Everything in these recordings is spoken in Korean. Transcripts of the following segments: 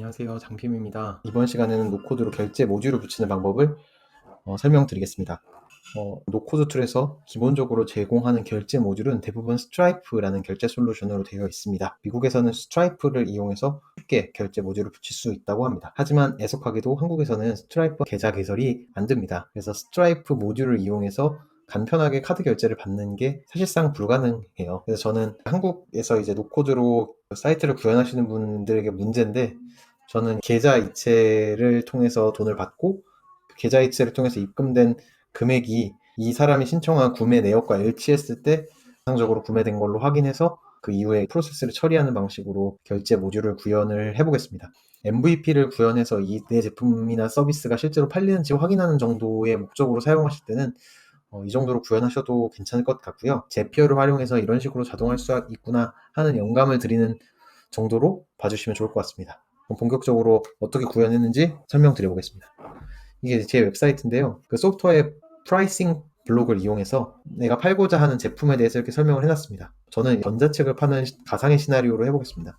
안녕하세요. 장핌입니다. 이번 시간에는 노코드로 결제 모듈을 붙이는 방법을 설명드리겠습니다. 노코드 툴에서 기본적으로 제공하는 결제 모듈은 대부분 스트라이프라는 결제 솔루션으로 되어 있습니다. 미국에서는 스트라이프를 이용해서 쉽게 결제 모듈을 붙일 수 있다고 합니다. 하지만 애석하게도 한국에서는 스트라이프 계좌 개설이 안 됩니다. 그래서 스트라이프 모듈을 이용해서 간편하게 카드 결제를 받는 게 사실상 불가능해요. 그래서 저는 한국에서 이제 노코드로 사이트를 구현하시는 분들에게 문제인데, 저는 계좌 이체를 통해서 돈을 받고 그 계좌 이체를 통해서 입금된 금액이 이 사람이 신청한 구매 내역과 일치했을 때 정상적으로 구매된 걸로 확인해서 그 이후에 프로세스를 처리하는 방식으로 결제 모듈을 구현을 해보겠습니다. MVP를 구현해서 내 제품이나 서비스가 실제로 팔리는지 확인하는 정도의 목적으로 사용하실 때는 이 정도로 구현하셔도 괜찮을 것 같고요. 제피어를 활용해서 이런 식으로 자동할 수 있구나 하는 영감을 드리는 정도로 봐주시면 좋을 것 같습니다. 그럼 본격적으로 어떻게 구현했는지 설명드려 보겠습니다. 이게 제 웹사이트인데요. 그 소프트웨어 프라이싱 블록을 이용해서 내가 팔고자 하는 제품에 대해서 이렇게 설명을 해놨습니다. 저는 전자책을 파는 가상의 시나리오로 해보겠습니다.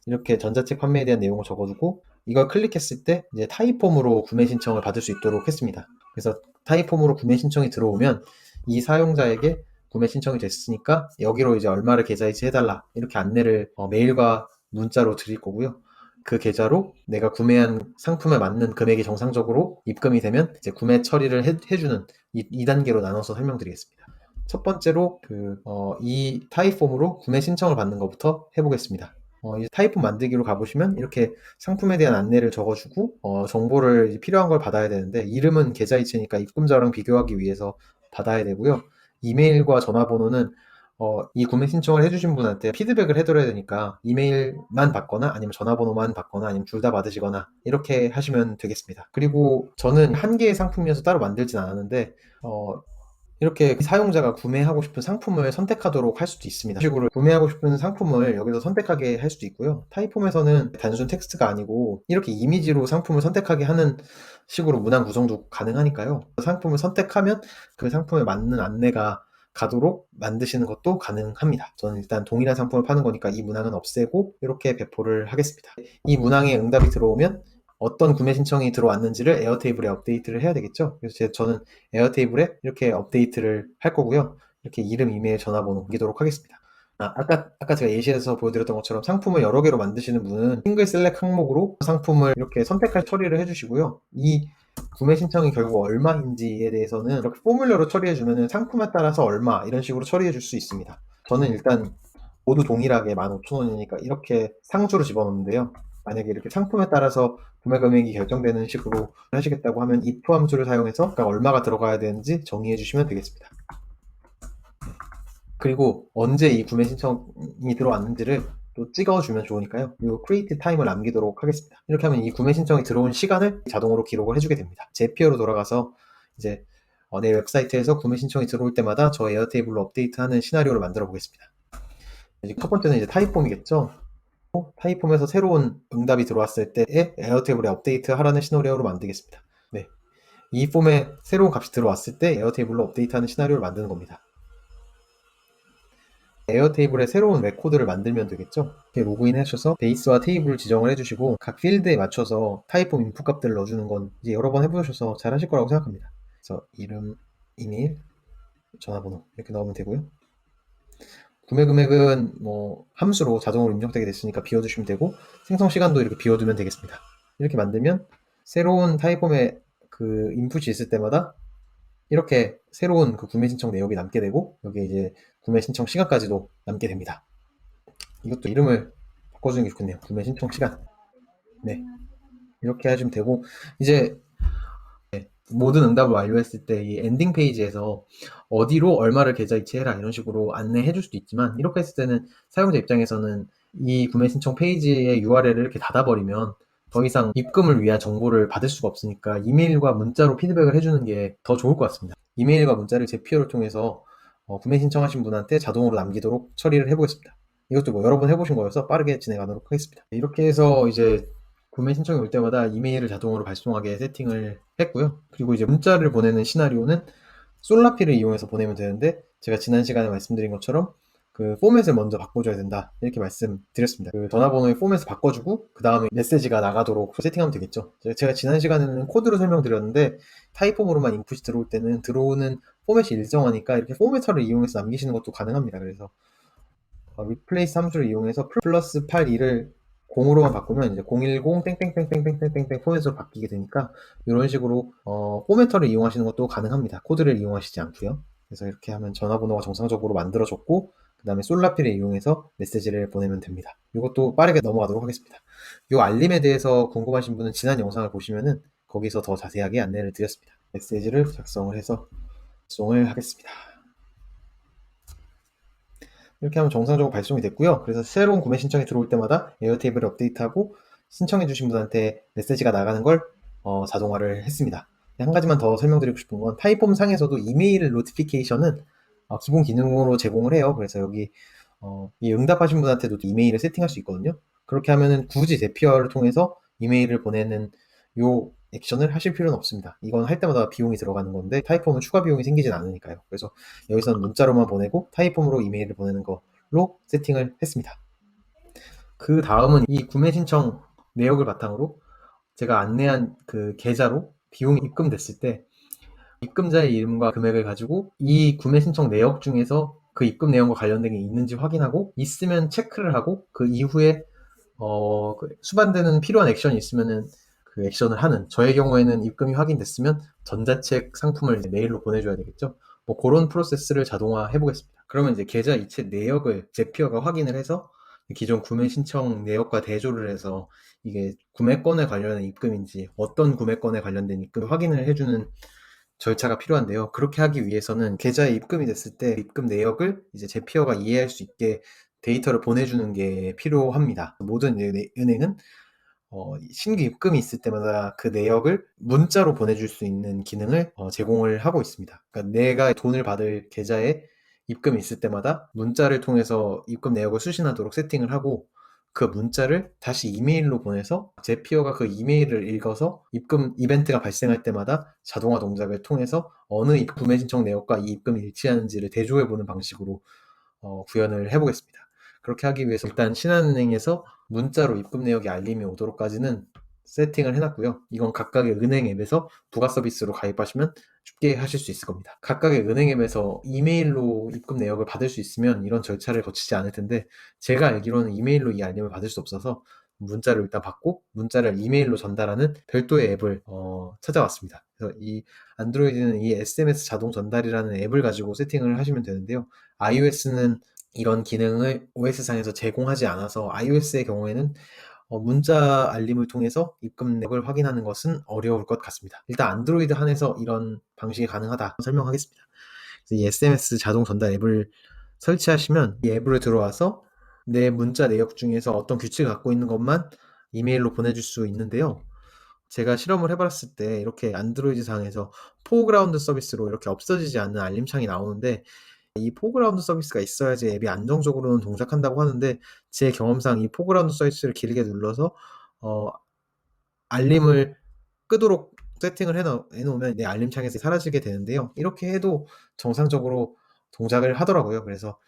이렇게 전자책 판매에 대한 내용을 적어두고 이걸 클릭했을 때 이제 타입폼으로 구매 신청을 받을 수 있도록 했습니다. 그래서 타입폼으로 구매 신청이 들어오면 이 사용자에게 구매 신청이 됐으니까 여기로 이제 얼마를 계좌 이체해달라 이렇게 안내를 메일과 문자로 드릴 거고요. 그 계좌로 내가 구매한 상품에 맞는 금액이 정상적으로 입금이 되면 이제 구매 처리를 해주는 이 단계로 나눠서 설명드리겠습니다. 첫 번째로 이 타입폼으로 구매 신청을 받는 것부터 해보겠습니다. 이 타입폼 만들기로 가보시면 이렇게 상품에 대한 안내를 적어주고 정보를 필요한 걸 받아야 되는데, 이름은 계좌이체니까 입금자랑 비교하기 위해서 받아야 되고요. 이메일과 전화번호는 이 구매 신청을 해주신 분한테 피드백을 해드려야 되니까 이메일만 받거나 아니면 전화번호만 받거나 아니면 둘 다 받으시거나 이렇게 하시면 되겠습니다. 그리고 저는 한 개의 상품이어서 따로 만들진 않았는데 이렇게 사용자가 구매하고 싶은 상품을 선택하도록 할 수도 있습니다. 이런 식으로 구매하고 싶은 상품을 여기서 선택하게 할 수도 있고요. 타입폼에서는 단순 텍스트가 아니고 이렇게 이미지로 상품을 선택하게 하는 식으로 문항 구성도 가능하니까요. 상품을 선택하면 그 상품에 맞는 안내가 가도록 만드시는 것도 가능합니다. 저는 일단 동일한 상품을 파는 거니까 이 문항은 없애고 이렇게 배포를 하겠습니다. 이 문항에 응답이 들어오면 어떤 구매 신청이 들어왔는지를 에어테이블에 업데이트를 해야 되겠죠. 그래서 저는 에어테이블에 이렇게 업데이트를 할 거고요. 이렇게 이름, 이메일, 전화번호 남기도록 하겠습니다. 아까 제가 예시에서 보여드렸던 것처럼 상품을 여러 개로 만드시는 분은 싱글 셀렉 항목으로 상품을 이렇게 선택할 처리를 해주시고요. 이 구매 신청이 결국 얼마인지에 대해서는 이렇게 포뮬러로 처리해주면 상품에 따라서 얼마 이런 식으로 처리해 줄 수 있습니다. 저는 일단 모두 동일하게 15,000원이니까 이렇게 상수로 집어넣는데요. 만약에 이렇게 상품에 따라서 구매 금액이 결정되는 식으로 하시겠다고 하면 if 함수를 사용해서 얼마가 들어가야 되는지 정의해 주시면 되겠습니다. 그리고 언제 이 구매 신청이 들어왔는지를 또 찍어주면 좋으니까요. 이 create time을 남기도록 하겠습니다. 이렇게 하면 이 구매 신청이 들어온 시간을 자동으로 기록을 해주게 됩니다. 제피어로 돌아가서 이제 내 웹사이트에서 구매 신청이 들어올 때마다 저 에어테이블로 업데이트하는 시나리오를 만들어 보겠습니다. 첫 번째는 이제 타입폼이겠죠. 타입폼에서 새로운 응답이 들어왔을 때에 에어테이블에 업데이트 하라는 시나리오로 만들겠습니다. 네. 이 폼에 새로운 값이 들어왔을 때 에어테이블로 업데이트하는 시나리오를 만드는 겁니다. 에어테이블에 새로운 레코드를 만들면 되겠죠. 이렇게 로그인 하셔서 베이스와 테이블을 지정을 해주시고 각 필드에 맞춰서 타입폼 인풋 값들을 넣어주는 건 이제 여러 번 해보셔서 잘 하실 거라고 생각합니다. 그래서 이름, 이메일, 전화번호 이렇게 넣으면 되고요. 구매 금액은 함수로 자동으로 입력되게 됐으니까 비워주시면 되고, 생성 시간도 이렇게 비워두면 되겠습니다. 이렇게 만들면 새로운 타입폼에 그 인풋이 있을 때마다 이렇게 새로운 그 구매 신청 내역이 남게 되고, 여기에 이제 구매 신청 시간까지도 남게 됩니다. 이것도 이름을 바꿔주는 게 좋겠네요. 구매 신청 시간. 네. 이렇게 하시면 되고, 이제 모든 응답을 완료했을 때 이 엔딩 페이지에서 어디로 얼마를 계좌 이체해라 이런 식으로 안내해 줄 수도 있지만, 이렇게 했을 때는 사용자 입장에서는 이 구매 신청 페이지의 URL을 이렇게 닫아버리면 더 이상 입금을 위한 정보를 받을 수가 없으니까 이메일과 문자로 피드백을 해주는 게 더 좋을 것 같습니다. 이메일과 문자를 제피어를 통해서 구매 신청하신 분한테 자동으로 남기도록 처리를 해보겠습니다. 이것도 여러 번 해보신 거여서 빠르게 진행하도록 하겠습니다. 이렇게 해서 이제 구매 신청이 올 때마다 이메일을 자동으로 발송하게 세팅을 했고요. 그리고 이제 문자를 보내는 시나리오는 솔라피를 이용해서 보내면 되는데, 제가 지난 시간에 말씀드린 것처럼 그 포맷을 먼저 바꿔줘야 된다 이렇게 말씀드렸습니다. 그 전화번호의 포맷을 바꿔주고 그 다음에 메시지가 나가도록 세팅하면 되겠죠. 제가 지난 시간에는 코드로 설명드렸는데 타입폼으로만 인풋이 들어올 때는 들어오는 포맷이 일정하니까 이렇게 포매터를 이용해서 남기시는 것도 가능합니다. 그래서 replace 함수를 이용해서 플러스 82를 0으로만 바꾸면 이제 010 땡땡땡땡땡땡땡 포맷으로 바뀌게 되니까 이런 식으로 포매터를 이용하시는 것도 가능합니다. 코드를 이용하시지 않고요. 그래서 이렇게 하면 전화번호가 정상적으로 만들어졌고 그 다음에 솔라피를 이용해서 메시지를 보내면 됩니다. 이것도 빠르게 넘어가도록 하겠습니다. 이 알림에 대해서 궁금하신 분은 지난 영상을 보시면은 거기서 더 자세하게 안내를 드렸습니다. 메시지를 작성을 해서 발송을 하겠습니다. 이렇게 하면 정상적으로 발송이 됐고요. 그래서 새로운 구매 신청이 들어올 때마다 에어테이블을 업데이트하고 신청해주신 분한테 메시지가 나가는 걸 자동화를 했습니다. 한 가지만 더 설명드리고 싶은 건 타입폼 상에서도 이메일 노티피케이션은 기본 기능으로 제공을 해요. 그래서 여기 이 응답하신 분한테도 이메일을 세팅할 수 있거든요. 그렇게 하면은 굳이 제피어를 통해서 이메일을 보내는 요 액션을 하실 필요는 없습니다. 이건 할 때마다 비용이 들어가는 건데 타입폼은 추가 비용이 생기진 않으니까요. 그래서 여기서는 문자로만 보내고 타입폼으로 이메일을 보내는 걸로 세팅을 했습니다. 그 다음은 이 구매 신청 내역을 바탕으로 제가 안내한 그 계좌로 비용이 입금됐을 때 입금자의 이름과 금액을 가지고 이 구매 신청 내역 중에서 그 입금 내용과 관련된 게 있는지 확인하고 있으면 체크를 하고 그 이후에 그 수반되는 필요한 액션이 있으면은 그 액션을 하는, 저의 경우에는 입금이 확인됐으면 전자책 상품을 메일로 보내줘야 되겠죠. 뭐 그런 프로세스를 자동화 해보겠습니다. 그러면 이제 계좌 이체 내역을 제피어가 확인을 해서 기존 구매 신청 내역과 대조를 해서 이게 구매건에 관련된 입금인지 어떤 구매건에 관련된 입금 확인을 해주는 절차가 필요한데요. 그렇게 하기 위해서는 계좌에 입금이 됐을 때 입금 내역을 이제 제피어가 이해할 수 있게 데이터를 보내주는 게 필요합니다. 모든 은행은 신규 입금이 있을 때마다 그 내역을 문자로 보내줄 수 있는 기능을 제공을 하고 있습니다. 그러니까 내가 돈을 받을 계좌에 입금이 있을 때마다 문자를 통해서 입금 내역을 수신하도록 세팅을 하고 그 문자를 다시 이메일로 보내서 제피어가 그 이메일을 읽어서 입금 이벤트가 발생할 때마다 자동화 동작을 통해서 어느 구매 신청 내역과 이 입금이 일치하는지를 대조해보는 방식으로 구현을 해보겠습니다. 그렇게 하기 위해서 일단 신한은행에서 문자로 입금 내역이 알림이 오도록까지는 세팅을 해놨고요. 이건 각각의 은행 앱에서 부가 서비스로 가입하시면 쉽게 하실 수 있을 겁니다. 각각의 은행 앱에서 이메일로 입금 내역을 받을 수 있으면 이런 절차를 거치지 않을 텐데 제가 알기로는 이메일로 이 알림을 받을 수 없어서 문자를 일단 받고 문자를 이메일로 전달하는 별도의 앱을 찾아왔습니다. 그래서 이 안드로이드는 이 SMS 자동 전달이라는 앱을 가지고 세팅을 하시면 되는데요. iOS는 이런 기능을 OS상에서 제공하지 않아서 iOS의 경우에는 문자 알림을 통해서 입금 내역을 확인하는 것은 어려울 것 같습니다. 일단 안드로이드 한에서 이런 방식이 가능하다 설명하겠습니다. 이 SMS 자동 전달 앱을 설치하시면 이 앱으로 들어와서 내 문자 내역 중에서 어떤 규칙을 갖고 있는 것만 이메일로 보내줄 수 있는데요. 제가 실험을 해봤을 때 이렇게 안드로이드 상에서 포그라운드 서비스로 이렇게 없어지지 않는 알림창이 나오는데 이 포그라운드 서비스가 있어야지 앱이 안정적으로는 동작한다고 하는데 제 경험상 이 포그라운드 서비스를 길게 눌러서 알림을 끄도록 세팅을 해놓으면 내 알림창에서 사라지게 되는데요. 이렇게 해도 정상적으로 동작을 하더라고요. 그래서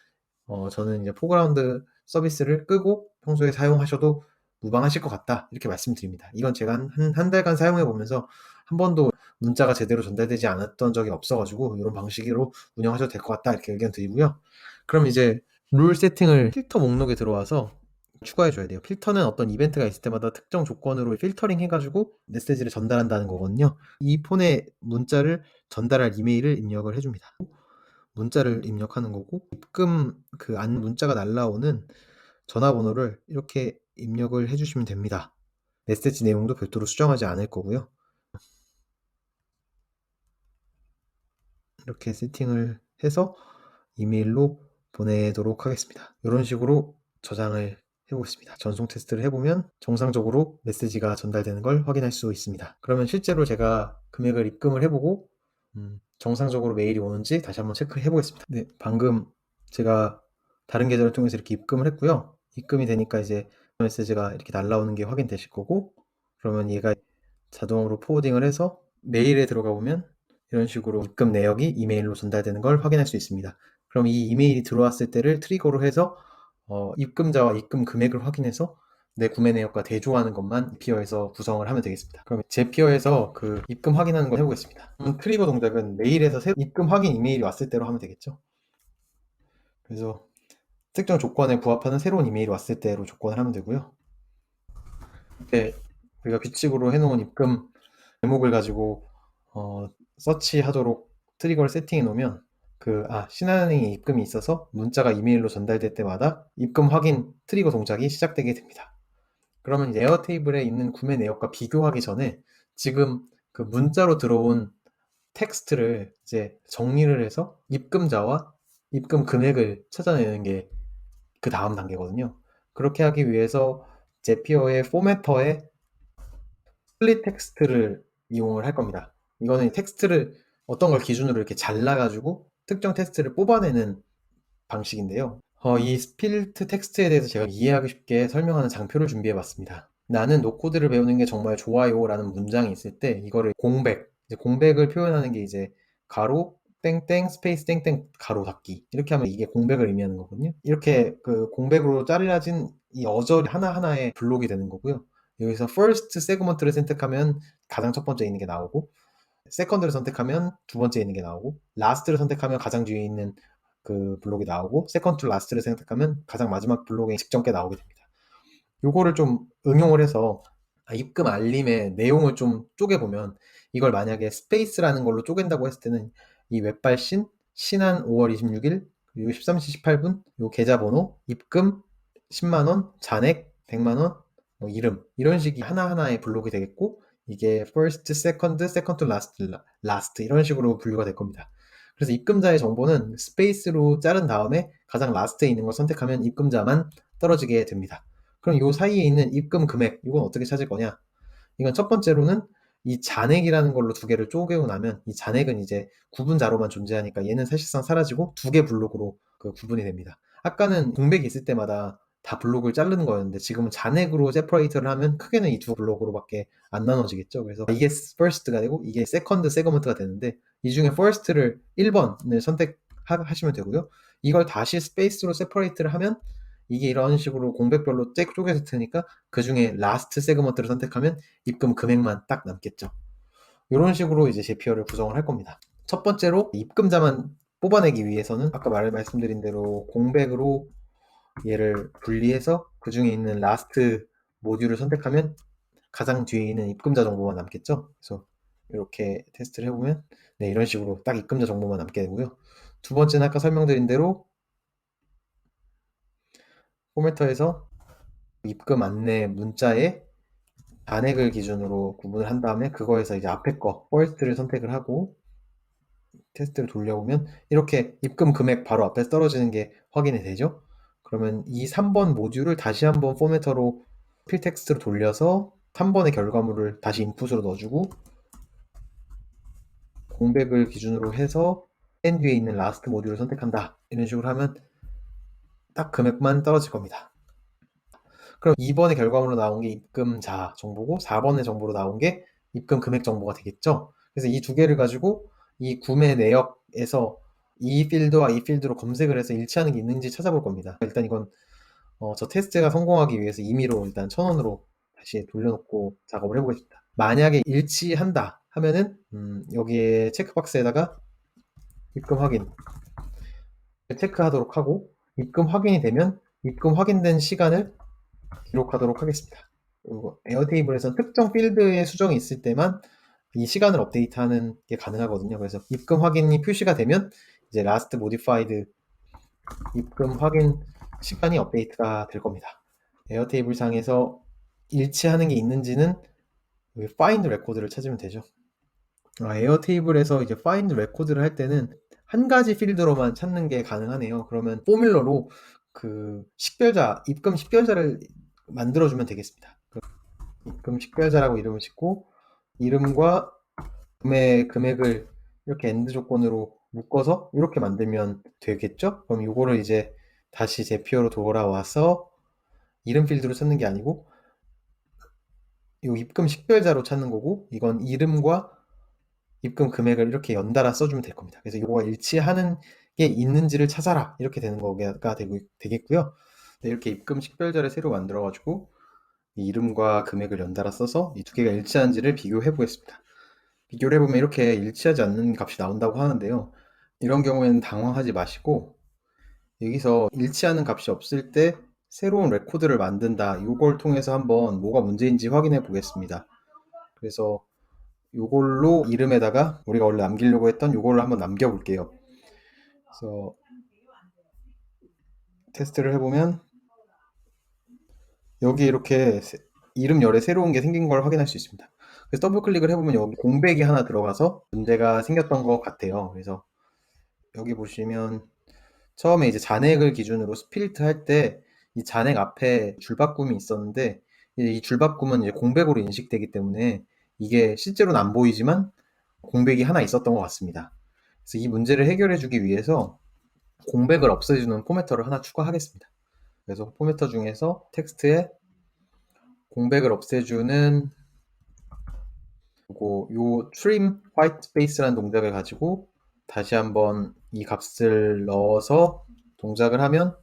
저는 이제 포그라운드 서비스를 끄고 평소에 사용하셔도 무방하실 것 같다 이렇게 말씀드립니다. 이건 제가 한 달간 사용해 보면서 한 번도 문자가 제대로 전달되지 않았던 적이 없어가지고 이런 방식으로 운영하셔도 될 것 같다 이렇게 의견 드리고요. 그럼 이제 룰 세팅을 필터 목록에 들어와서 추가해줘야 돼요. 필터는 어떤 이벤트가 있을 때마다 특정 조건으로 필터링 해가지고 메시지를 전달한다는 거거든요. 이 폰에 문자를 전달할 이메일을 입력을 해줍니다. 문자를 입력하는 거고 입금 그 안 문자가 날라오는 전화번호를 이렇게 입력을 해주시면 됩니다. 메시지 내용도 별도로 수정하지 않을 거고요. 이렇게 세팅을 해서 이메일로 보내도록 하겠습니다. 이런 식으로 저장을 해보겠습니다. 전송 테스트를 해보면 정상적으로 메시지가 전달되는 걸 확인할 수 있습니다. 그러면 실제로 제가 금액을 입금을 해보고 정상적으로 메일이 오는지 다시 한번 체크해 보겠습니다. 네, 방금 제가 다른 계좌를 통해서 이렇게 입금을 했고요. 입금이 되니까 이제 메시지가 이렇게 날라오는 게 확인되실 거고 그러면 얘가 자동으로 포워딩을 해서 메일에 들어가 보면 이런 식으로 입금 내역이 이메일로 전달되는 걸 확인할 수 있습니다. 그럼 이 이메일이 들어왔을 때를 트리거로 해서 입금자와 입금 금액을 확인해서 내 구매 내역과 대조하는 것만 제피어에서 구성을 하면 되겠습니다. 그럼 제피어에서 그 입금 확인하는 걸 해보겠습니다. 트리거 동작은 메일에서 입금 확인 이메일이 왔을 때로 하면 되겠죠. 그래서 특정 조건에 부합하는 새로운 이메일이 왔을 때로 조건을 하면 되고요. 이렇게 우리가 규칙으로 해놓은 입금 제목을 가지고 서치하도록 트리거를 세팅해 놓으면 신한은행에 입금이 있어서 문자가 이메일로 전달될 때마다 입금 확인 트리거 동작이 시작되게 됩니다. 그러면 이제 에어테이블에 있는 구매 내역과 비교하기 전에 지금 그 문자로 들어온 텍스트를 이제 정리를 해서 입금자와 입금 금액을 찾아내는 게 그 다음 단계거든요. 그렇게 하기 위해서 제피어의 포매터에 스플릿 텍스트를 이용을 할 겁니다. 이거는 텍스트를 어떤 걸 기준으로 이렇게 잘라가지고 특정 텍스트를 뽑아내는 방식인데요. 이 스플릿 텍스트에 대해서 제가 이해하기 쉽게 설명하는 장표를 준비해 봤습니다. 나는 노코드를 배우는 게 정말 좋아요 라는 문장이 있을 때 이거를 공백을 표현하는 게 이제 가로 땡땡 스페이스 땡땡 가로 닫기 이렇게 하면 이게 공백을 의미하는 거거든요. 이렇게 그 공백으로 잘라진 이 어절이 하나하나의 블록이 되는 거고요. 여기서 first 세그먼트를 선택하면 가장 첫 번째 있는 게 나오고 세컨드를 선택하면 두 번째 있는 게 나오고 라스트를 선택하면 가장 뒤에 있는 그 블록이 나오고 세컨드 투 라스트를 선택하면 가장 마지막 블록에 직전 게 나오게 됩니다. 요거를 좀 응용을 해서 입금 알림의 내용을 좀 쪼개보면 이걸 만약에 스페이스라는 걸로 쪼갠다고 했을 때는 이 웹발신 신한 5월 26일 그리고 13시 18분 요 계좌번호 입금 10만원 잔액 100만원 이름 이런 식이 하나하나의 블록이 되겠고 이게 first, second, second to last 이런 식으로 분류가 될 겁니다. 그래서 입금자의 정보는 스페이스로 자른 다음에 가장 라스트에 있는 걸 선택하면 입금자만 떨어지게 됩니다. 그럼 요 사이에 있는 입금 금액 이건 어떻게 찾을 거냐? 이건 첫 번째로는 이 잔액이라는 걸로 두 개를 쪼개고 나면 이 잔액은 이제 구분자로만 존재하니까 얘는 사실상 사라지고 두 개 블록으로 그 구분이 됩니다. 아까는 공백이 있을 때마다 다 블록을 자르는 거였는데 지금은 잔액으로 세퍼레이트를 하면 크게는 이 두 블록으로밖에 안 나눠지겠죠. 그래서 이게 first가 되고 이게 second, segment가 되는데 이 중에 first를 1번을 선택하시면 되고요. 이걸 다시 스페이스로 세퍼레이트를 하면 이게 이런 식으로 공백별로 쪼개서 트니까 그 중에 라스트 세그먼트를 선택하면 입금 금액만 딱 남겠죠. 이런 식으로 이제 제피어를 구성을 할 겁니다. 첫 번째로 입금자만 뽑아내기 위해서는 아까 말씀드린 대로 공백으로 얘를 분리해서 그 중에 있는 라스트 모듈을 선택하면 가장 뒤에 있는 입금자 정보만 남겠죠. 그래서 이렇게 테스트를 해보면 네, 이런 식으로 딱 입금자 정보만 남게 되고요. 두 번째는 아까 설명드린 대로 포매터에서 입금 안내 문자에 잔액을 기준으로 구분을 한 다음에 그거에서 이제 앞에 거 first를 선택을 하고 테스트를 돌려보면 이렇게 입금 금액 바로 앞에 떨어지는 게 확인이 되죠. 그러면 이 3번 모듈을 다시 한번 포매터로 필 텍스트로 돌려서 3번의 결과물을 다시 인풋으로 넣어주고 공백을 기준으로 해서 맨 뒤에 있는 라스트 모듈을 선택한다. 이런 식으로 하면 딱 금액만 떨어질 겁니다. 그럼 2번의 결과물로 나온 게 입금자 정보고 4번의 정보로 나온 게 입금 금액 정보가 되겠죠. 그래서 이 두 개를 가지고 이 구매 내역에서 이 필드와 이 필드로 검색을 해서 일치하는 게 있는지 찾아볼 겁니다. 일단 이건 저 테스트가 성공하기 위해서 임의로 일단 1000원으로 다시 돌려놓고 작업을 해보겠습니다. 만약에 일치한다 하면은 여기에 체크박스에다가 입금 확인 체크하도록 하고 입금 확인이 되면 입금 확인된 시간을 기록하도록 하겠습니다. 그리고 에어테이블에서 특정 필드의 수정이 있을 때만 이 시간을 업데이트하는 게 가능하거든요. 그래서 입금 확인이 표시가 되면 이제 last modified 입금 확인 시간이 업데이트가 될 겁니다. 에어테이블 상에서 일치하는 게 있는지는 find record를 찾으면 되죠. 에어테이블에서 이제 find record를 할 때는 한 가지 필드로만 찾는 게 가능하네요. 그러면 포뮬러로 그 식별자, 입금 식별자를 만들어주면 되겠습니다. 입금 식별자라고 이름을 짓고 이름과 구매 금액을 이렇게 엔드 조건으로 묶어서 이렇게 만들면 되겠죠? 그럼 이거를 이제 다시 제피어로 돌아와서 이름 필드로 찾는 게 아니고 이 입금 식별자로 찾는 거고 이건 이름과 입금 금액을 이렇게 연달아 써주면 될 겁니다. 그래서 이거가 일치하는 있는지를 찾아라 이렇게 되는 거가 되겠고요. 네, 이렇게 입금 식별자를 새로 만들어가지고 이 이름과 금액을 연달아 써서 이 두 개가 일치하는지를 비교해 보겠습니다. 비교를 해보면 이렇게 일치하지 않는 값이 나온다고 하는데요. 이런 경우에는 당황하지 마시고 여기서 일치하는 값이 없을 때 새로운 레코드를 만든다. 이걸 통해서 한번 뭐가 문제인지 확인해 보겠습니다. 그래서 이걸로 이름에다가 우리가 원래 남기려고 했던 이걸로 한번 남겨볼게요. 그래서 테스트를 해보면 여기 이렇게 이름열에 새로운 게 생긴 걸 확인할 수 있습니다. 그래서 더블 클릭을 해보면 여기 공백이 하나 들어가서 문제가 생겼던 것 같아요. 그래서 여기 보시면 처음에 이제 잔액을 기준으로 스플리트 할 때 이 잔액 앞에 줄바꿈이 있었는데 이 줄바꿈은 이제 공백으로 인식되기 때문에 이게 실제로는 안 보이지만 공백이 하나 있었던 것 같습니다. 그래서 이 문제를 해결해 주기 위해서 공백을 없애주는 포매터를 하나 추가하겠습니다. 그래서 포매터 중에서 텍스트에 공백을 없애주는 요 trim white space라는 동작을 가지고 다시 한번 이 값을 넣어서 동작을 하면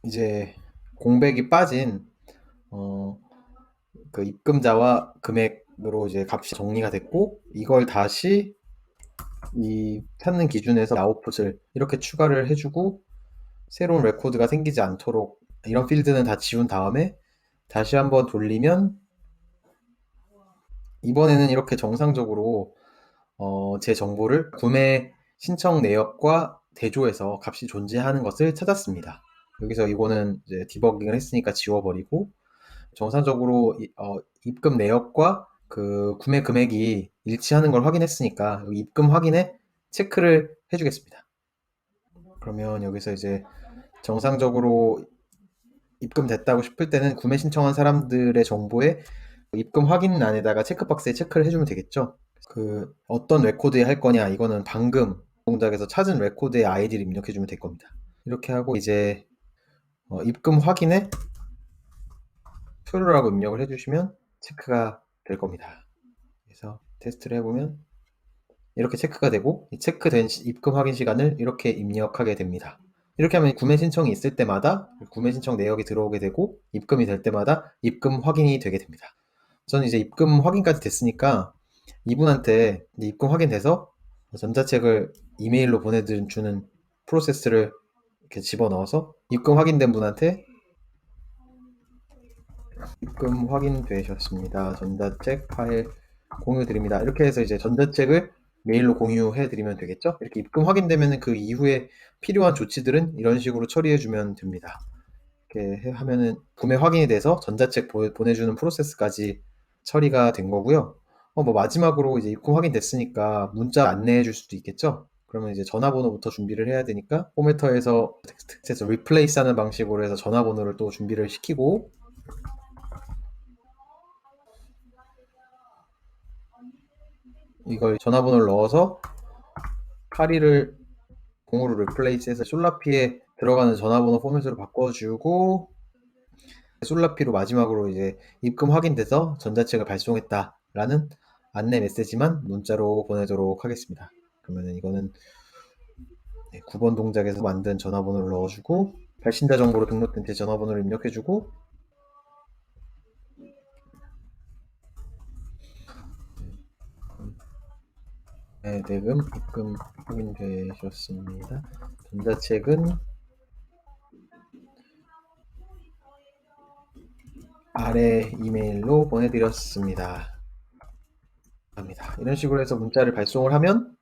이제 공백이 빠진 그 입금자와 금액으로 이제 값이 정리가 됐고 이걸 다시 이 찾는 기준에서 아웃풋을 이렇게 추가를 해주고 새로운 레코드가 생기지 않도록 이런 필드는 다 지운 다음에 다시 한번 돌리면 이번에는 이렇게 정상적으로 제 정보를 구매 신청 내역과 대조해서 값이 존재하는 것을 찾았습니다. 여기서 이거는 이제 디버깅을 했으니까 지워버리고 정상적으로 입금 내역과 그 구매 금액이 일치하는 걸 확인했으니까 여기 입금 확인에 체크를 해주겠습니다. 그러면 여기서 이제 정상적으로 입금됐다고 싶을 때는 구매 신청한 사람들의 정보에 입금 확인란에다가 체크박스에 체크를 해주면 되겠죠. 그 어떤 레코드에 할 거냐 이거는 방금 동작에서 찾은 레코드의 아이디를 입력해 주면 될 겁니다. 이렇게 하고 이제 입금 확인에 true라고 입력을 해주시면 체크가 될 겁니다. 그래서 테스트를 해보면 이렇게 체크가 되고 이 체크된 입금 확인 시간을 이렇게 입력하게 됩니다. 이렇게 하면 구매 신청이 있을 때마다 구매 신청 내역이 들어오게 되고 입금이 될 때마다 입금 확인이 되게 됩니다. 저는 이제 입금 확인까지 됐으니까 이분한테 입금 확인돼서 전자책을 이메일로 보내주는 프로세스를 이렇게 집어넣어서 입금 확인된 분한테 입금 확인되셨습니다. 전자책 파일 공유 드립니다. 이렇게 해서 이제 전자책을 메일로 공유해 드리면 되겠죠? 이렇게 입금 확인되면 그 이후에 필요한 조치들은 이런 식으로 처리해 주면 됩니다. 이렇게 하면은 구매 확인이 돼서 전자책 보내주는 프로세스까지 처리가 된 거고요. 뭐 마지막으로 이제 입금 확인됐으니까 문자 안내해 줄 수도 있겠죠? 그러면 이제 전화번호부터 준비를 해야 되니까 포매터에서 텍스트에서 replace 하는 방식으로 해서 전화번호를 또 준비를 시키고 이걸 전화번호를 넣어서 82를 0으로 replace해서 솔라피에 들어가는 전화번호 포맷으로 바꿔주고 솔라피로 마지막으로 이제 입금 확인돼서 전자책을 발송했다라는 안내 메시지만 문자로 보내도록 하겠습니다. 그러면 이거는 9번 동작에서 만든 전화번호를 넣어주고 발신자 정보로 등록된 제 전화번호를 입력해주고 대금 입금 확인되셨습니다. 전자책은 아래 이메일로 보내드렸습니다. 이런 식으로 해서 문자를 발송을 하면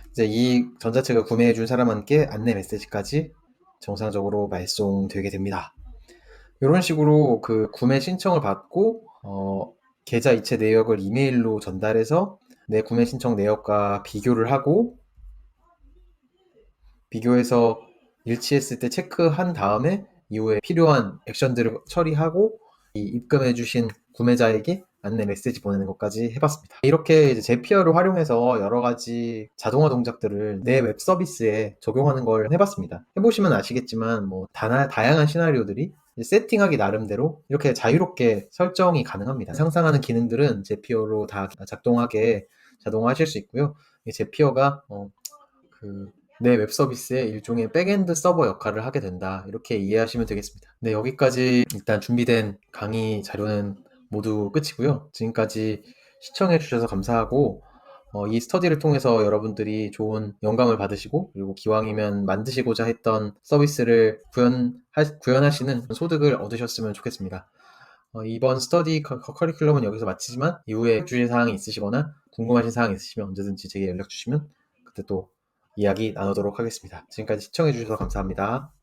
이제 이 전자책을 구매해준 사람한테 안내 메시지까지 정상적으로 발송되게 됩니다. 이런 식으로 그 구매 신청을 받고 계좌 이체 내역을 이메일로 전달해서 내 구매 신청 내역과 비교를 하고 비교해서 일치했을 때 체크한 다음에 이후에 필요한 액션들을 처리하고 이 입금해주신 구매자에게 안내 메시지 보내는 것까지 해봤습니다. 이렇게 이제 제피어를 활용해서 여러 가지 자동화 동작들을 내 웹 서비스에 적용하는 걸 해봤습니다. 해보시면 아시겠지만 뭐 다양한 시나리오들이 세팅하기 나름대로 이렇게 자유롭게 설정이 가능합니다. 상상하는 기능들은 제피어로 다 작동하게 자동화하실 수 있고요. 제피어가 내 웹 서비스의 일종의 백엔드 서버 역할을 하게 된다. 이렇게 이해하시면 되겠습니다. 네, 여기까지 일단 준비된 강의 자료는 모두 끝이고요. 지금까지 시청해 주셔서 감사하고 이 스터디를 통해서 여러분들이 좋은 영감을 받으시고 그리고 기왕이면 만드시고자 했던 서비스를 구현하시는 소득을 얻으셨으면 좋겠습니다. 이번 스터디 커리큘럼은 여기서 마치지만 이후에 주실 사항이 있으시거나 궁금하신 사항이 있으시면 언제든지 제게 연락 주시면 그때 또 이야기 나누도록 하겠습니다. 지금까지 시청해 주셔서 감사합니다.